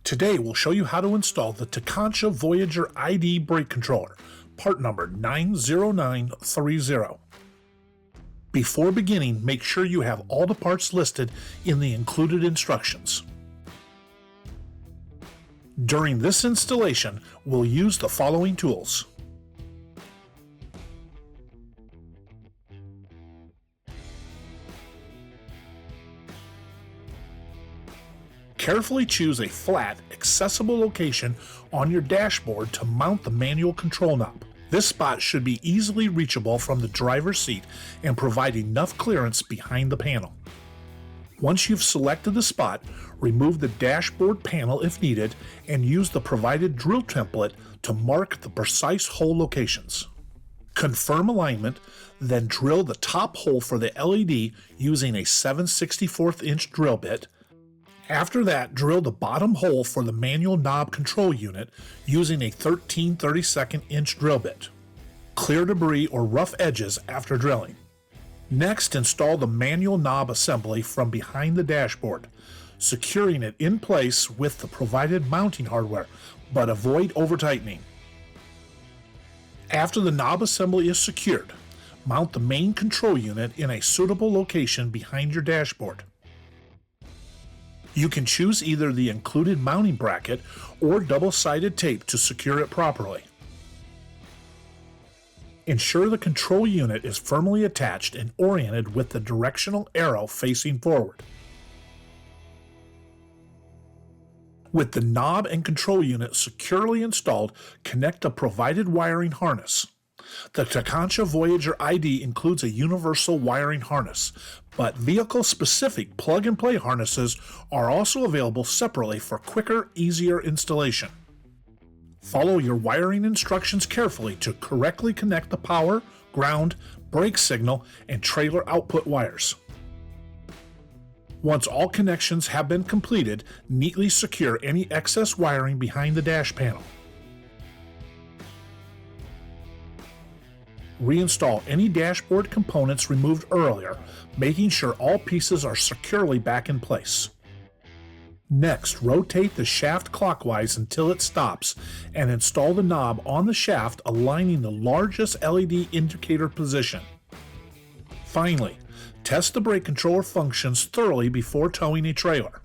Today we'll show you how to install the Takancha Voyager ID brake controller, part number 90930. Before beginning, make sure you have all the parts listed in the included instructions. During this installation, we'll use the following tools. Carefully choose a flat, accessible location on your dashboard to mount the manual control knob. This spot should be easily reachable from the driver's seat and provide enough clearance behind the panel. Once you've selected the spot, remove the dashboard panel if needed and use the provided drill template to mark the precise hole locations. Confirm alignment, then drill the top hole for the LED using a 7/64 inch drill bit. After that, drill the bottom hole for the manual knob control unit using a 13/32 inch drill bit. Clear debris or rough edges after drilling. Next, install the manual knob assembly from behind the dashboard, securing it in place with the provided mounting hardware, but avoid over-tightening. After the knob assembly is secured, mount the main control unit in a suitable location behind your dashboard. You can choose either the included mounting bracket or double-sided tape to secure it properly. Ensure the control unit is firmly attached and oriented with the directional arrow facing forward. With the knob and control unit securely installed, connect a provided wiring harness. The Takancha Voyager ID includes a universal wiring harness, but vehicle-specific plug-and-play harnesses are also available separately for quicker, easier installation. Follow your wiring instructions carefully to correctly connect the power, ground, brake signal, and trailer output wires. Once all connections have been completed, neatly secure any excess wiring behind the dash panel. Reinstall any dashboard components removed earlier, making sure all pieces are securely back in place. Next, rotate the shaft clockwise until it stops and install the knob on the shaft, aligning the largest LED indicator position. Finally, test the brake controller functions thoroughly before towing a trailer.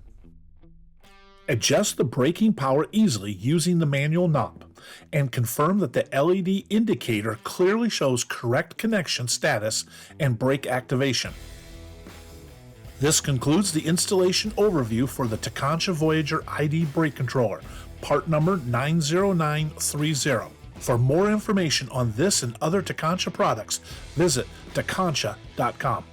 Adjust the braking power easily using the manual knob, and confirm that the LED indicator clearly shows correct connection status and brake activation. This concludes the installation overview for the Takancha Voyager ID brake controller, part number 90930. For more information on this and other Takancha products, visit takancha.com.